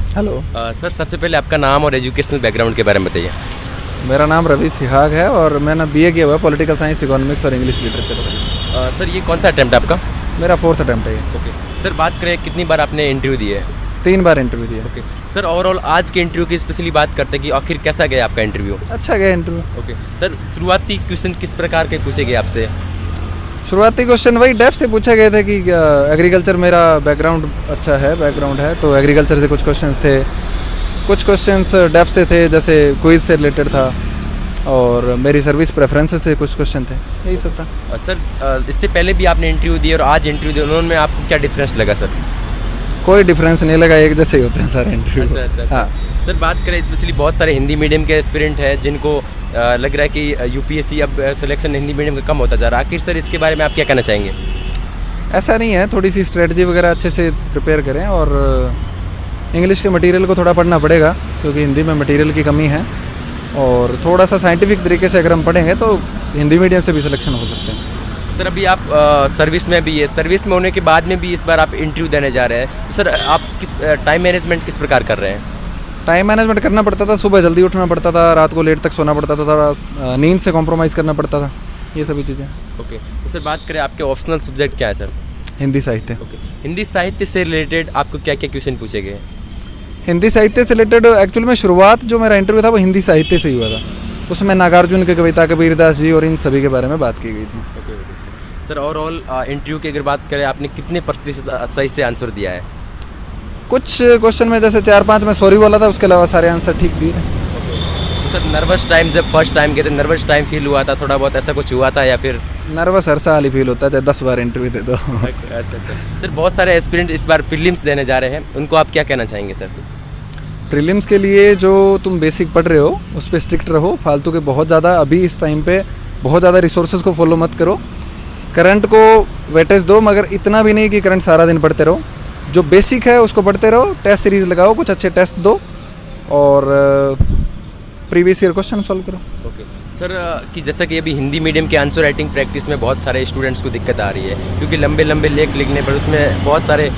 Hello. Sir सबसे पहले आपका नाम और एजुकेशनल बैकग्राउंड के बारे में बताइए। मेरा नाम रवि सिहाग है और मैंने बीए किया हुआ है पॉलिटिकल साइंस, इकोनॉमिक्स और इंग्लिश लिटरेचर से। सर ये कौन सा अटैम्प्ट है आपका? मेरा 4th अटैम्प्ट है ये। ओके सर, बात करें कितनी बार आपने इंटरव्यू दिए है? 3 बार इंटरव्यू दिया। ओके सर, ओवरऑल आज के इंटरव्यू की स्पेशली बात करते हैं कि आखिर कैसा गया आपका इंटरव्यू? अच्छा गया इंटरव्यू। ओके सर, शुरुआती क्वेश्चन किस प्रकार के पूछे गए आपसे? शुरुआती क्वेश्चन वही डेफ से पूछे गए थे कि एग्रीकल्चर मेरा बैकग्राउंड अच्छा है, बैकग्राउंड है, तो एग्रीकल्चर से कुछ क्वेश्चंस थे। कुछ क्वेश्चंस डेफ से थे, जैसे क्विज से रिलेटेड था, और मेरी सर्विस प्रेफरेंसेस से कुछ क्वेश्चन थे, यही सब था। सर इससे पहले भी आपने इंटरव्यू दिए और आज इंटरव्यू दिए, उन्होंने आपको क्या डिफरेंस लगा सर? कोई डिफरेंस नहीं लगा, एक जैसे ही होते हैं सारे इंटरव्यू। अच्छा। हाँ सर बात करें स्पेशली बहुत सारे हिंदी मीडियम के एस्पिरेंट हैं जिनको लग रहा है कि यूपीएससी अब सिलेक्शन हिंदी मीडियम का कम होता जा रहा है। आखिर सर इसके बारे में आप क्या कहना चाहेंगे? ऐसा नहीं है, थोड़ी सी स्ट्रेटजी वगैरह अच्छे से प्रिपेयर करें, और इंग्लिश के मटेरियल को थोड़ा पढ़ना पड़ेगा क्योंकि हिंदी में मटेरियल की कमी है, और थोड़ा सा साइंटिफिक तरीके से अगर हम पढ़ेंगे तो हिंदी मीडियम से भी सिलेक्शन हो सकते हैं। सर अभी आप सर्विस में भी है, सर्विस में होने के बाद में भी इस बार आप इंटरव्यू देने जा रहे हैं, तो सर आप किस टाइम मैनेजमेंट किस प्रकार कर रहे हैं? टाइम मैनेजमेंट करना पड़ता था, सुबह जल्दी उठना पड़ता था, रात को लेट तक सोना पड़ता था, थोड़ा नींद से कॉम्प्रोमाइज़ करना पड़ता था, ये सभी चीज़ें। ओके तो सर बात करें आपके ऑप्शनल सब्जेक्ट क्या है सर? हिंदी साहित्य। ओके, हिंदी साहित्य से रिलेटेड आपको क्या क्या क्वेश्चन पूछे गए? हिंदी साहित्य से रिलेटेड एक्चुअली में शुरुआत जो मेरा इंटरव्यू था वो हिंदी साहित्य से ही हुआ था। उसमें नागार्जुन की कविता, कबीरदास जी और इन सभी के बारे में बात की गई थी। ओके सर, ओवरऑल इंटरव्यू की अगर बात करें, आपने कितने प्रतिशत सही से आंसर दिया है? कुछ क्वेश्चन में जैसे 4-5 में सॉरी बोला था, उसके अलावा सारे आंसर ठीक दिए। तो सर नर्वस टाइम जब फर्स्ट टाइम गए थे, नर्वस टाइम फील हुआ था थोड़ा बहुत, ऐसा कुछ हुआ था या फिर? नर्वस हर साल ही फील होता है, चाहे 10 बार इंटरव्यू दे दो। अच्छा सर, बहुत सारे एस्पिरेंट इस बार प्रीलिम्स देने जा रहे हैं, उनको आप क्या कहना चाहेंगे सर? प्रीलिम्स के लिए जो तुम बेसिक पढ़ रहे हो उस पर स्ट्रिक्ट रहो, फालतू के बहुत ज़्यादा अभी इस टाइम पे बहुत ज़्यादा रिसोर्सेज को फॉलो मत करो। करंट को वेटेज दो, मगर इतना भी नहीं कि करंट सारा दिन पढ़ते रहो। जो बेसिक है उसको पढ़ते रहो, टेस्ट सीरीज़ लगाओ, कुछ अच्छे टेस्ट दो, और प्रीवियस ईयर क्वेश्चन सॉल्व करो। ओके सर, कि जैसा कि अभी हिंदी मीडियम के आंसर राइटिंग प्रैक्टिस में बहुत सारे स्टूडेंट्स को दिक्कत आ रही है, क्योंकि लंबे लंबे लेख लिखने पर उसमें बहुत सारे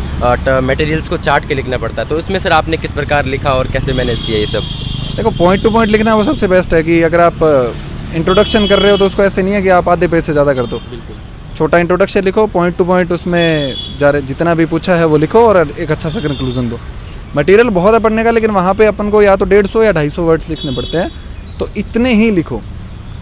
मटेरियल्स को चार्ट के लिखना पड़ता है, तो उसमें सर आपने किस प्रकार लिखा और कैसे मैनेज किया ये सब? देखो, पॉइंट टू पॉइंट लिखना वो सबसे बेस्ट है, कि अगर आप इंट्रोडक्शन कर रहे हो तो उसको ऐसे नहीं है कि आप आधे पेज से ज़्यादा कर दो। बिल्कुल, छोटा इंट्रोडक्शन लिखो, पॉइंट टू पॉइंट उसमें जितना भी पूछा है वो लिखो, और एक अच्छा सा कंक्लूजन दो। मटेरियल बहुत है पढ़ने का, लेकिन वहाँ पे अपन को या तो 150 या 250 वर्ड्स लिखने पड़ते हैं, तो इतने ही लिखो,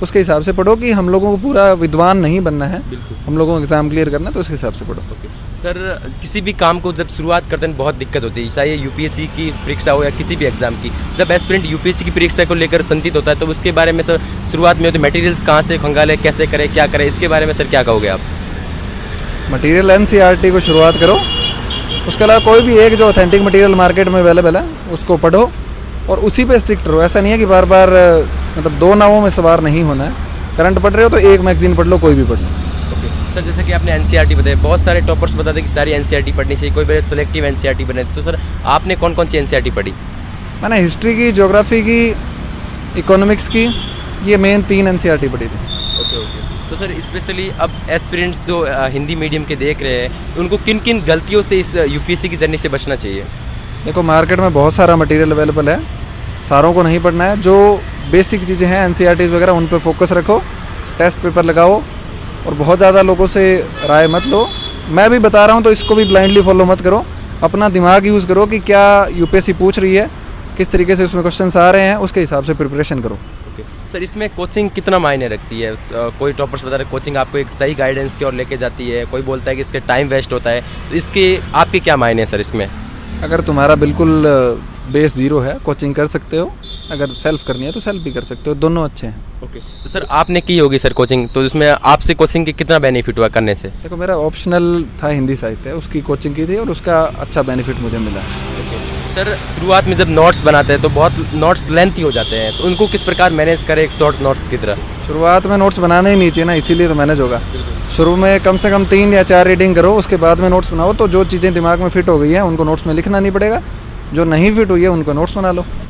उसके हिसाब से पढ़ो। कि हम लोगों को पूरा विद्वान नहीं बनना है, हम लोगों को एग्ज़ाम क्लियर करना है, तो उस हिसाब से पढ़ो। ओके सर, किसी भी काम को जब शुरुआत करते हैं बहुत दिक्कत होती है, चाहे यूपीएससी की परीक्षा हो या किसी भी एग्जाम की। जब एस्पिरेंट यूपीएससी की परीक्षा को लेकर चिंतित होता है, तो उसके बारे में सर शुरुआत में होते मटेरियल्स कहाँ से खंगाले, कैसे करें, क्या करें, इसके बारे में सर क्या कहोगे आप? मटेरियल NCERT को शुरुआत करो, उसके अलावा कोई भी एक जो ऑथेंटिक मटेरियल मार्केट में अवेलेबल है उसको पढ़ो, और उसी पे स्ट्रिक्ट रहो। ऐसा नहीं है कि बार बार मतलब 2 नावों में सवार नहीं होना है। करंट पढ़ रहे हो तो एक मैगजीन पढ़ लो, कोई भी पढ़ लो। ओके सर, जैसे कि आपने NCERT बताया, बहुत सारे टॉपर्स बताते हैं कि सारी NCERT पढ़नी चाहिए, कोई बड़े सेलेक्टिव NCERT बने, तो सर आपने कौन कौन सी NCERT पढ़ी? मैंने हिस्ट्री की, ज्योग्राफी की, इकोनॉमिक्स की, ये मेन 3 NCERT पढ़ी थी। ओके तो सर स्पेशली अब एस्पिरेंट्स जो हिंदी मीडियम के देख रहे हैं, उनको किन किन गलतियों से इस यूपीएससी की जर्नी से बचना चाहिए? देखो, मार्केट में बहुत सारा मटेरियल अवेलेबल है, सारों को नहीं पढ़ना है। जो बेसिक चीज़ें हैं NCERT वगैरह, उन पर फोकस रखो, टेस्ट पेपर लगाओ, और बहुत ज़्यादा लोगों से राय मत लो। मैं भी बता रहा हूँ तो इसको भी ब्लाइंडली फॉलो मत करो, अपना दिमाग यूज़ करो कि क्या यूपीएससी पूछ रही है, किस तरीके से उसमें क्वेश्चंस आ रहे हैं, उसके हिसाब से प्रिपरेशन करो। ओके सर, इसमें कोचिंग कितना मायने रखती है? कोई टॉपर्स बता रहे कोचिंग आपको एक सही गाइडेंस की ओर लेके जाती है, कोई बोलता है कि इसके टाइम वेस्ट होता है, तो इसके आपके क्या मायने हैं सर इसमें? अगर तुम्हारा बिल्कुल बेस ज़ीरो है, कोचिंग कर सकते हो, अगर सेल्फ करनी है तो सेल्फ भी कर सकते हो, दोनों अच्छे हैं। ओके तो सर आपने की होगी सर कोचिंग, तो इसमें आपसे कोचिंग के कितना बेनिफिट हुआ करने से? देखो, मेरा ऑप्शनल था हिंदी साहित्य, उसकी कोचिंग की थी और उसका अच्छा बेनिफिट मुझे मिला। सर शुरुआत में जब नोट्स बनाते हैं तो बहुत नोट्स लेंथी हो जाते हैं, तो उनको किस प्रकार मैनेज करें एक शॉर्ट नोट्स की तरह? शुरुआत में नोट्स बनाने ही नहीं चाहिए ना, इसीलिए तो मैनेज होगा। शुरू में कम से कम 3 या 4 रीडिंग करो, उसके बाद में नोट्स बनाओ, तो जो चीज़ें दिमाग में फिट हो गई हैं उनको नोट्स में लिखना नहीं पड़ेगा, जो नहीं फिट हुई है उनको नोट्स बना लो।